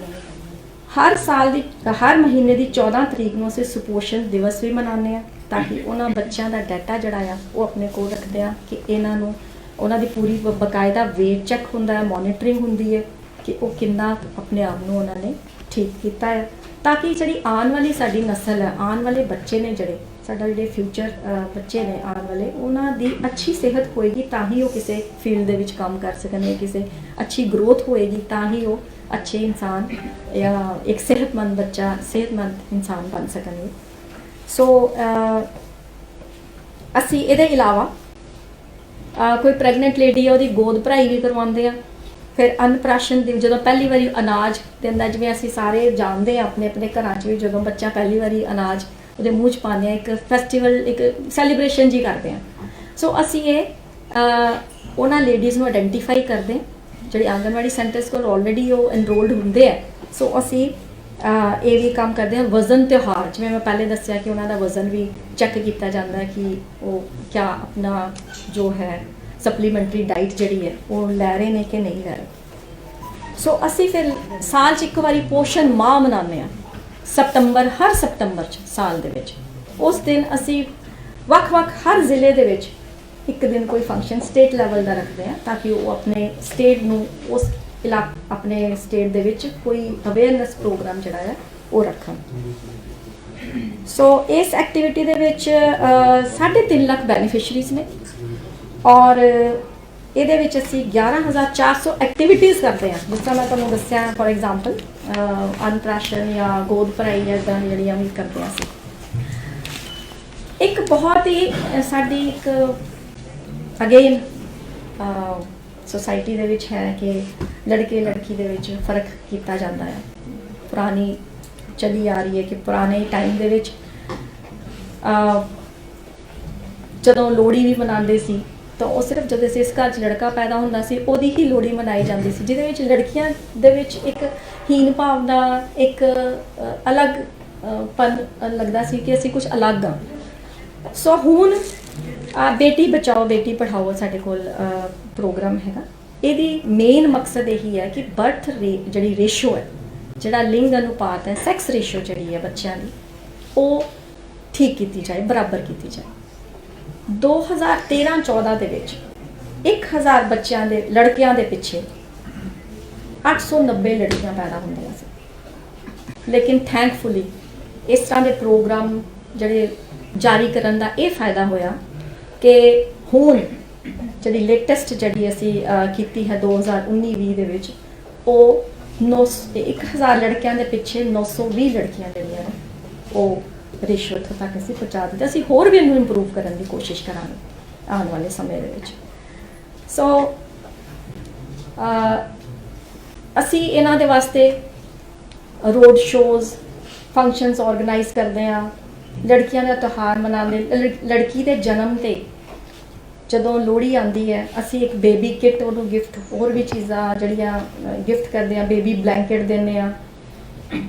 ਹਰ ਸਾਲ ਦੀ ਹਰ ਮਹੀਨੇ ਦੀ 14 ਤਰੀਕ ਨੂੰ ਅਸੀਂ ਸੁਪੋਸ਼ਣ ਦਿਵਸ ਵੀ ਮਨਾਉਂਦੇ ਹਾਂ ਤਾਂ ਕਿ ਉਹਨਾਂ ਬੱਚਿਆਂ ਦਾ ਡਾਟਾ ਜਿਹੜਾ ਆ ਉਹ ਆਪਣੇ ਕੋਲ ਰੱਖਦੇ ਆ ਕਿ ਇਹਨਾਂ ਨੂੰ ਉਹਨਾਂ ਦੀ ਪੂਰੀ ਬਕਾਇਦਾ ਵੇਟ ਚੈੱਕ ਹੁੰਦਾ ਹੈ, ਮੋਨੀਟਰਿੰਗ ਹੁੰਦੀ ਹੈ ਕਿ ਉਹ ਕਿੰਨਾ ਆਪਣੇ ਆਪ ਨੂੰ ਉਹਨਾਂ ਨੇ ਠੀਕ ਕੀਤਾ ਹੈ, ਤਾਂ ਕਿ ਜਿਹੜੀ ਆਉਣ ਵਾਲੀ ਸਾਡੀ ਨਸਲ ਹੈ, ਆਉਣ ਵਾਲੇ ਬੱਚੇ ਨੇ ਜਿਹੜੇ ਸਾਡਾ ਜਿਹੜੇ ਫਿਊਚਰ ਬੱਚੇ ਨੇ ਆਉਣ ਵਾਲੇ, ਉਹਨਾਂ ਦੀ ਅੱਛੀ ਸਿਹਤ ਹੋਏਗੀ ਤਾਂ ਹੀ ਉਹ ਕਿਸੇ ਫੀਲਡ ਦੇ ਵਿੱਚ ਕੰਮ ਕਰ ਸਕਣਗੇ, ਕਿਸੇ ਅੱਛੀ ਗਰੋਥ ਹੋਏਗੀ ਤਾਂ ਹੀ ਉਹ ਅੱਛੇ ਇਨਸਾਨ ਜਾਂ ਇੱਕ ਸਿਹਤਮੰਦ ਬੱਚਾ, ਸਿਹਤਮੰਦ ਇਨਸਾਨ ਬਣ ਸਕਣਗੇ। ਸੋ ਅਸੀਂ ਇਹਦੇ ਇਲਾਵਾ ਕੋਈ ਪ੍ਰੈਗਨੈਂਟ ਲੇਡੀ ਹੈ ਉਹਦੀ ਗੋਦ ਭਰਾਈ ਵੀ ਕਰਵਾਉਂਦੇ ਆ। ਫਿਰ ਅੰਨਪ੍ਰਾਸ਼ਨ ਦੀ ਜਦੋਂ ਪਹਿਲੀ ਵਾਰੀ ਅਨਾਜ ਦਿੰਦਾ, ਜਿਵੇਂ ਅਸੀਂ ਸਾਰੇ ਜਾਣਦੇ ਹਾਂ ਆਪਣੇ ਆਪਣੇ ਘਰਾਂ 'ਚ ਵੀ ਜਦੋਂ ਬੱਚਾ ਪਹਿਲੀ ਵਾਰੀ ਅਨਾਜ ਉਹਦੇ ਮੂੰਹ 'ਚ ਪਾਉਂਦੇ ਹਾਂ, ਇੱਕ ਫੈਸਟੀਵਲ, ਇੱਕ ਸੈਲੀਬ੍ਰੇਸ਼ਨ ਜੀ ਕਰਦੇ ਹਾਂ। ਸੋ ਅਸੀਂ ਇਹ ਉਹਨਾਂ ਲੇਡੀਜ਼ ਨੂੰ ਆਇਡੈਂਟੀਫਾਈ ਕਰਦੇ ਜਿਹੜੇ ਆਂਗਨਵਾੜੀ ਸੈਂਟਰਸ ਕੋਲ ਆਲਰੇਡੀ ਉਹ ਐਨਰੋਲਡ ਹੁੰਦੇ ਆ। ਸੋ ਅਸੀਂ ਇਹ ਵੀ ਕੰਮ ਕਰਦੇ ਹਾਂ ਵਜ਼ਨ ਤਿਉਹਾਰ, ਜਿਵੇਂ ਮੈਂ ਪਹਿਲੇ ਦੱਸਿਆ ਕਿ ਉਹਨਾਂ ਦਾ ਵਜ਼ਨ ਵੀ ਚੈੱਕ ਕੀਤਾ ਜਾਂਦਾ ਹੈ ਕਿ ਉਹ ਕਿਆ ਆਪਣਾ ਜੋ ਹੈ ਸਪਲੀਮੈਂਟਰੀ ਡਾਈਟ ਜਿਹੜੀ ਹੈ ਉਹ ਲੈ ਰਹੇ ਨੇ ਕਿ ਨਹੀਂ ਲੈ ਰਹੇ। ਸੋ ਅਸੀਂ ਫਿਰ ਸਾਲ 'ਚ ਇੱਕ ਵਾਰੀ ਪੋਸ਼ਣ ਮਾਹ ਮਨਾਉਂਦੇ ਹਾਂ, ਹਰ ਸਤੰਬਰ 'ਚ ਸਾਲ ਦੇ ਵਿੱਚ। ਉਸ ਦਿਨ ਅਸੀਂ ਵੱਖ-ਵੱਖ ਹਰ ਜ਼ਿਲ੍ਹੇ ਦੇ ਵਿੱਚ ਇੱਕ ਦਿਨ ਕੋਈ ਫੰਕਸ਼ਨ ਸਟੇਟ ਲੈਵਲ ਦਾ ਰੱਖਦੇ ਹਾਂ ਤਾਂ ਕਿ ਉਹ ਆਪਣੇ ਸਟੇਟ ਨੂੰ ਉਸ ਆਪਣੇ ਸਟੇਟ ਦੇ ਵਿੱਚ ਕੋਈ ਅਵੇਅਰਨੈਸ ਪ੍ਰੋਗਰਾਮ ਜਿਹੜਾ ਹੈ ਉਹ ਰੱਖਣ। ਸੋ ਇਸ ਐਕਟੀਵਿਟੀ ਦੇ ਵਿੱਚ 3.5 ਲੱਖ ਬੈਨੀਫਿਸ਼ਰੀਜ਼ ਨੇ ਔਰ ਇਹਦੇ ਵਿੱਚ ਅਸੀਂ 11,400 ਐਕਟੀਵਿਟੀਜ਼ ਕਰਦੇ ਹਾਂ। ਜਿਸ ਤਰ੍ਹਾਂ ਮੈਂ ਤੁਹਾਨੂੰ ਦੱਸਿਆ, ਫੋਰ ਐਗਜ਼ਾਮਪਲ ਅੰਨਪ੍ਰਾਸ਼ਨ ਜਾਂ ਗੋਦ ਭਰਾਈ ਇੱਦਾਂ ਜਿਹੜੀਆਂ ਵੀ ਕਰਦੇ ਹਾਂ ਅਸੀਂ। ਇੱਕ ਬਹੁਤ ਹੀ ਸਾਡੀ ਇੱਕ ਅਗੇਨ ਸੋਸਾਇਟੀ ਦੇ ਵਿੱਚ ਹੈ ਕਿ ਲੜਕੇ ਲੜਕੀ ਦੇ ਵਿੱਚ ਫਰਕ ਕੀਤਾ ਜਾਂਦਾ ਹੈ। ਪੁਰਾਣੀ ਚਲੀ ਆ ਰਹੀ ਹੈ ਕਿ ਪੁਰਾਣੇ ਟਾਈਮ ਦੇ ਵਿੱਚ ਜਦੋਂ ਲੋਹੜੀ ਵੀ ਮਨਾਉਂਦੇ ਸੀ ਤਾਂ ਉਹ ਸਿਰਫ ਜਦੋਂ ਇਸ ਘਰ 'ਚ ਲੜਕਾ ਪੈਦਾ ਹੁੰਦਾ ਸੀ ਉਹਦੀ ਹੀ ਲੋਹੜੀ ਮਨਾਈ ਜਾਂਦੀ ਸੀ, ਜਿਹਦੇ ਵਿੱਚ ਲੜਕੀਆਂ ਦੇ ਵਿੱਚ ਇੱਕ ਹੀਨ ਭਾਵ ਦਾ ਇੱਕ ਅਲੱਗ ਪਨ ਲੱਗਦਾ ਸੀ ਕਿ ਅਸੀਂ ਕੁਝ ਅਲੱਗ ਹਾਂ। ਸੋ ਹੁਣ ਬੇਟੀ ਬਚਾਓ ਬੇਟੀ ਪੜ੍ਹਾਓ ਸਾਡੇ ਕੋਲ ਪ੍ਰੋਗਰਾਮ ਹੈਗਾ। ਇਹਦੀ ਮੇਨ ਮਕਸਦ ਇਹੀ ਹੈ ਕਿ ਬਰਥ ਜਿਹੜੀ ਰੇਸ਼ੋ ਹੈ, ਜਿਹੜਾ ਲਿੰਗ ਅਨੁਪਾਤ ਹੈ, ਸੈਕਸ ਰੇਸ਼ੋ ਜਿਹੜੀ ਹੈ ਬੱਚਿਆਂ ਦੀ, ਉਹ ਠੀਕ ਕੀਤੀ ਜਾਏ, ਬਰਾਬਰ ਕੀਤੀ ਜਾਏ। 2013-14 ਦੇ ਵਿੱਚ 1000 ਬੱਚਿਆਂ ਦੇ ਲੜਕਿਆਂ ਦੇ ਪਿੱਛੇ 890 ਲੜਕੀਆਂ ਪੈਦਾ ਹੁੰਦੀਆਂ ਸੀ। ਲੇਕਿਨ ਥੈਂਕਫੁਲੀ ਇਸ ਤਰ੍ਹਾਂ ਦੇ ਪ੍ਰੋਗਰਾਮ ਜਿਹੜੇ ਜਾਰੀ ਕਰਨ ਦਾ ਇਹ ਫਾਇਦਾ ਹੋਇਆ ਕਿ ਹੁਣ ਜਿਹੜੀ ਲੇਟੈਸਟ ਜਿਹੜੀ ਅਸੀਂ ਕੀਤੀ ਹੈ 2019-20 ਦੇ ਵਿੱਚ, ਉਹ 1000 ਲੜਕਿਆਂ ਦੇ ਪਿੱਛੇ 920 ਲੜਕੀਆਂ ਜਿਹੜੀਆਂ ਨੇ ਉਹ ਰੇਸ਼ੋ ਇੱਥੋਂ ਤੱਕ ਅਸੀਂ ਪਹੁੰਚਾ ਦਿੱਤਾ। ਅਸੀਂ ਹੋਰ ਵੀ ਇਹਨੂੰ ਇੰਪਰੂਵ ਕਰਨ ਦੀ ਕੋਸ਼ਿਸ਼ ਕਰਾਂਗੇ ਆਉਣ ਵਾਲੇ ਸਮੇਂ ਦੇ ਵਿੱਚ। ਸੋ ਅਸੀਂ ਇਹਨਾਂ ਦੇ ਵਾਸਤੇ ਰੋਡ ਸ਼ੋਜ਼, ਫੰਕਸ਼ਨਸ ਆਰਗੇਨਾਈਜ਼ ਕਰਦੇ ਹਾਂ, ਲੜਕੀਆਂ ਦਾ ਤਿਉਹਾਰ ਮਨਾਉਂਦੇ। ਲੜਕੀ ਦੇ ਜਨਮ 'ਤੇ ਜਦੋਂ ਲੋਹੜੀ ਆਉਂਦੀ ਹੈ ਅਸੀਂ ਇੱਕ ਬੇਬੀ ਕਿੱਟ ਉਹਨੂੰ ਗਿਫਟ, ਹੋਰ ਵੀ ਚੀਜ਼ਾਂ ਜਿਹੜੀਆਂ ਗਿਫਟ ਕਰਦੇ ਹਾਂ, ਬੇਬੀ ਬਲੈਂਕਟ ਦਿੰਦੇ ਹਾਂ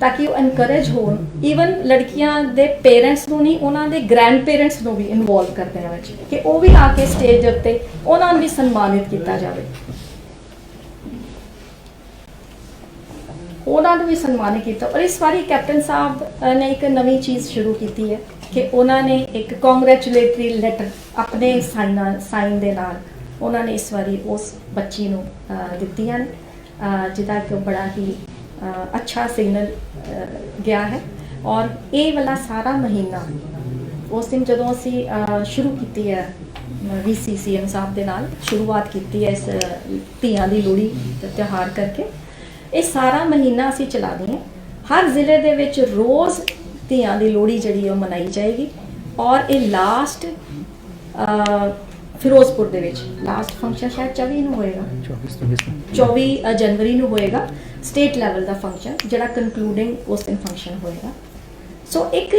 ਤਾਂ ਕਿ ਉਹ ਐਨਕਰੇਜ ਹੋਣ। ਈਵਨ ਲੜਕੀਆਂ ਦੇ ਪੇਰੈਂਟਸ ਨੂੰ ਨਹੀਂ, ਉਹਨਾਂ ਦੇ ਗ੍ਰੈਂਡ ਪੇਰੈਂਟਸ ਨੂੰ ਵੀ ਇਨਵੋਲਵ ਕਰਦੇ ਹਾਂ ਵਿੱਚ ਕਿ ਉਹ ਵੀ ਆ ਕੇ ਸਟੇਜ ਦੇ ਉੱਤੇ ਉਹਨਾਂ ਨੂੰ ਵੀ ਸਨਮਾਨਿਤ ਕੀਤਾ ਜਾਵੇ, ਉਹਨਾਂ ਨੂੰ ਵੀ ਸਨਮਾਨਿਤ ਕੀਤਾ। ਔਰ ਇਸ ਵਾਰੀ ਕੈਪਟਨ ਸਾਹਿਬ ਨੇ ਇੱਕ ਨਵੀਂ ਚੀਜ਼ ਸ਼ੁਰੂ ਕੀਤੀ ਹੈ कि उन्होंने एक कॉन्ग्रेचुलेटरी लैटर अपने साइन दे नाल उन्होंने इस बारी उस बच्ची नूं दित्तियां ने जिहदा कि बड़ा ही अच्छा सिग्नल गया है। और ये वाला सारा महीना उस दिन जदों असी शुरू की है VCCM साहब के नाल शुरुआत की है इस धीआं दी लोहड़ी त्यौहार करके, ये सारा महीना असी चला दी हर ज़िले दे विच रोज़ धीआं दी लोहड़ी जिहड़ी वो मनाई जाएगी। और ये लास्ट फिरोजपुर दे विच लास्ट फंक्शन शायद 24 नूं होएगा, 24 जनवरी नूं होएगा स्टेट लैवल का फंक्शन जिहड़ा कंक्लूडिंग उस दिन फंक्शन होएगा। सो एक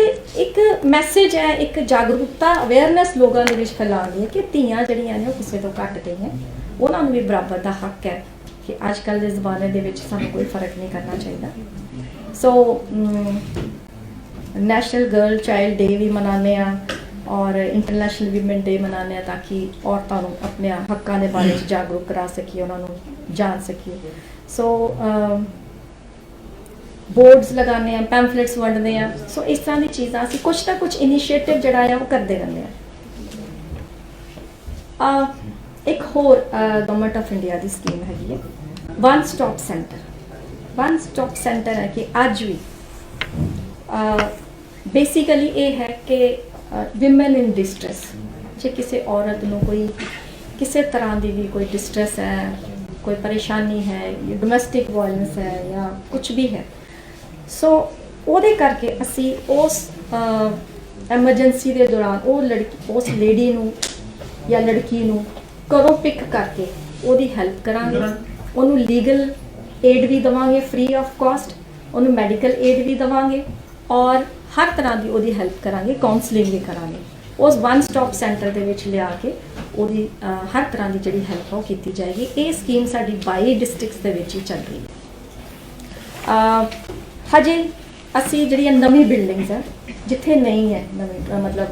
मैसेज है, एक जागरूकता अवेयरनैस लोगों के फैलाने है कि धीआं जड़ियां ने किसी तो घट नहीं है, उन्होंने भी बराबर का हक है कि अजकल के जमाने के सानू कोई फर्क नहीं करना चाहिए। सो नैशनल गर्ल चाइल्ड डे भी मनाने और इंटरनेशनल वीमेन डे मनाने ताकि औरतों को अपने हकों के बारे में जागरूक करा सकी, उन्होंने जान सकी। सो बोर्ड्स लगाने पैम्फलेट्स वंडने सो इस तरह की चीज़ां असीं कुछ ना कुछ इनिशिएटिव जिहड़ा है वो करते रहंदे आ। एक होर गवर्नमेंट ऑफ इंडिया की स्कीम हैगी है one stop centre. One stop centre है कि अज भी बेसिकली ये है कि विमेन इन डिस्ट्रेस, जे किसी औरत को कोई किसी तरह की भी कोई डिस्ट्रेस है, कोई परेशानी है, या डोमैस्टिक वायलेंस है या कुछ भी है, सो ਉਹਦੇ करके असी उस एमरजेंसी के दौरान वो लड़की उस लेडी नूं या लड़की नूं घरों पिक करके ਉਹਦੀ हेल्प करांगे, ਉਹਨੂੰ लीगल एड भी देवांगे फ्री ऑफ कॉस्ट, ਉਹਨੂੰ मैडिकल एड भी देवांगे और हर तरह की ਉਹਦੀ हेल्प करांगे, काउंसलिंग भी करांगे। उस वन स्टॉप सेंटर ਦੇ ਵਿੱਚ ਲਿਆ ਕੇ ਉਹਦੀ हर तरह की ਜਿਹੜੀ हेल्प वो की जाएगी। ये स्कीम साडी 22 डिस्ट्रिक्ट्स ਦੇ ਵਿੱਚ ਹੀ ਚੱਲ ਰਹੀ है। हजे असी जी नवी बिल्डिंग्स है जिथे नहीं है नवी मतलब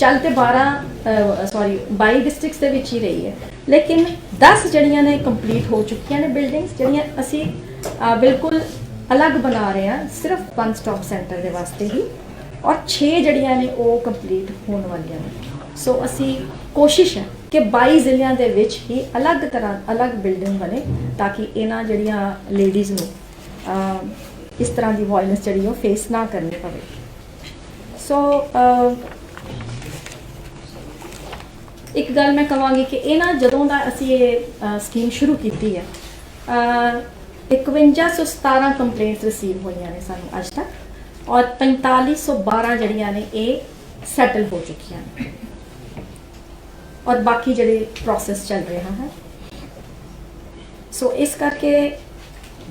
चल तो 22 डिस्ट्रिक्ट्स के ही रही है, लेकिन 10 जड़ियाँ ने कंप्लीट हो चुकी ने बिल्डिंग्स जड़ियाँ असी बिल्कुल अलग बना रहे हैं सिर्फ वन स्टॉप सेंटर के वास्ते ही, और 6 जड़ियाँ ने वो कंप्लीट होने वाली ने। सो असी कोशिश है कि 22 जिलों के विच ही अलग तरह अलग बिल्डिंग बने ताकि इन्हां जड़ियाँ लेडीज़ नूं इस तरह की वायलेंस जी वो फेस ना करनी पवे। सो एक गल मैं कहांगी कि इन्हां जदों दा असी ये स्कीम शुरू की है 5117 कंप्लेंट्स रिसीव हुई ने सानू अज तक, और 4512 जड़ियाँ ने ये सैटल हो चुकी हैं और बाकी जड़े प्रोसेस चल रहा है। सो इस करके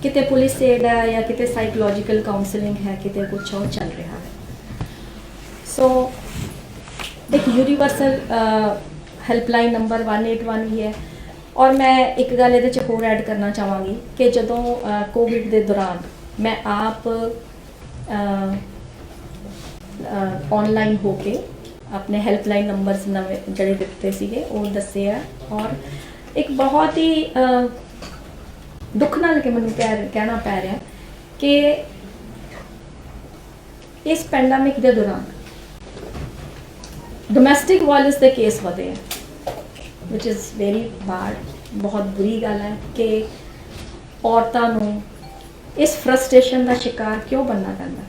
किते पुलिस एड है या किते साइकोलॉजिकल काउंसलिंग है, किते कुछ और चल रहा है। सो एक यूनिवर्सल हेल्पलाइन नंबर 181 ही है। और मैं एक गल ये होर ऐड करना चाहवागी कि जदों कोविड के दौरान मैं आप ऑनलाइन होके अपने हेल्पलाइन नंबर्स नवे जड़े दिते सीगे वो दसे है, और एक बहुत ही दुख नाल के मैनूं कहना पै रहा कि इस पैंडामिक के दौरान डोमैस्टिक वायलेंस के केस वधे हैं, विच इज़ वेरी बैड। बहुत बुरी गल है कि औरतों नूं इस फ्रस्ट्रेशन का शिकार क्यों बनना पैंदा।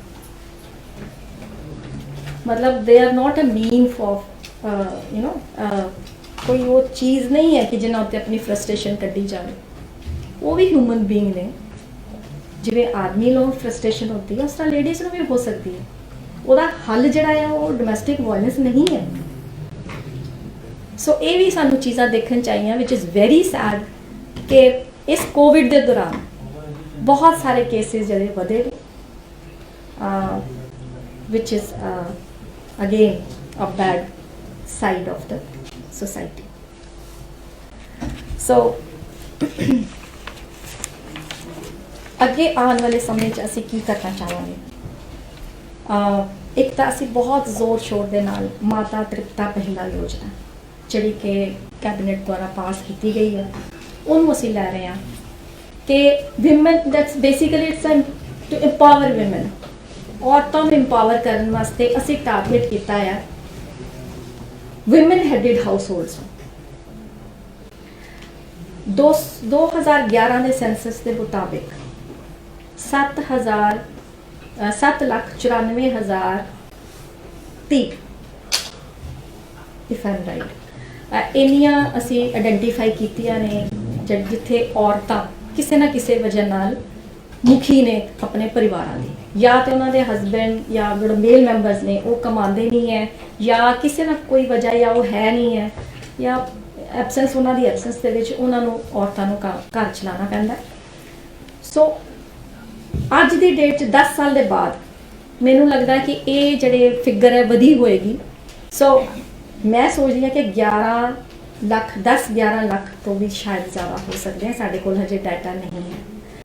मतलब they are not a mean for you know कोई वो चीज़ नहीं है कि जिन्होंने उत्ते अपनी फ्रस्ट्रेशन कड्ढी जाए। वो भी ह्यूमन बीइंग ने, जिवें आदमी लोग फ्रस्ट्रेशन होती है उस तरह लेडीज़ में भी हो सकती है। उसका हल जिहड़ा है वो डोमैस्टिक वायलेंस नहीं है। सो ये भी सानू चीज़ां देखनी चाहिए, विच इज़ वेरी सैड कि इस कोविड के दौरान बहुत सारे केसेस जिहड़े वधे विच is again a bad side of the society. So अगे आने वाले समय असी की करना चाहेंगे, एक तो असी बहुत जोर शोर के नाल माता तृप्ता पहला योजना जी कि कैबिनेट द्वारा पास की गई है उन्होंने असी लै रहे हैं कि women that's basically it's to empower women ਔਰਤਾਂ ਨੂੰ ਇੰਪਾਵਰ ਕਰਨ ਵਾਸਤੇ ਅਸੀਂ ਟਾਰਗੇਟ ਕੀਤਾ ਹੈ ਵਿਮਨ ਹੈਡਡ ਹਾਊਸਹੋਲਡਸ। 2011 ਦੇ ਸੈਂਸਸ ਦੇ ਮੁਤਾਬਿਕ 7,94,030 ਇਫ ਆਮ ਰਾਈਟ ਇੰਨੀਆਂ ਅਸੀਂ ਆਇਡੈਂਟੀਫਾਈ ਕੀਤੀਆਂ ਨੇ ਜਿੱਥੇ ਔਰਤਾਂ ਕਿਸੇ ਨਾ ਕਿਸੇ ਵਜ੍ਹਾ ਨਾਲ ਮੁਖੀ ਨੇ ਆਪਣੇ ਪਰਿਵਾਰਾਂ ਦੀ, ਜਾਂ ਤੇ ਉਹਨਾਂ ਦੇ ਹਸਬੈਂਡ ਜਾਂ ਜਿਹੜੇ ਮੇਲ ਮੈਂਬਰਸ ਨੇ ਉਹ ਕਮਾਉਂਦੇ ਨਹੀਂ ਹੈ, ਜਾਂ ਕਿਸੇ ਨਾ ਕੋਈ ਵਜ੍ਹਾ ਜਾਂ ਉਹ ਹੈ ਨਹੀਂ ਹੈ, ਜਾਂ ਐਬਸੈਂਸ ਉਹਨਾਂ ਦੀ ਐਬਸੈਂਸ ਦੇ ਵਿੱਚ ਉਹਨਾਂ ਨੂੰ ਔਰਤਾਂ ਨੂੰ ਘਰ ਚਲਾਉਣਾ ਪੈਂਦਾ। ਸੋ ਅੱਜ ਦੀ ਡੇਟ 'ਚ 10 ਸਾਲ ਦੇ ਬਾਅਦ ਮੈਨੂੰ ਲੱਗਦਾ ਕਿ ਇਹ ਜਿਹੜੇ ਫਿਗਰ ਹੈ ਵਧੀ ਹੋਏਗੀ। ਸੋ ਮੈਂ ਸੋਚਦੀ ਹਾਂ ਕਿ 11 ਲੱਖ 11 ਲੱਖ ਤੋਂ ਵੀ ਸ਼ਾਇਦ ਜ਼ਿਆਦਾ ਹੋ ਸਕਦੇ हैं, ਸਾਡੇ ਕੋਲ ਹਜੇ ਡਾਟਾ ਨਹੀਂ ਹੈ।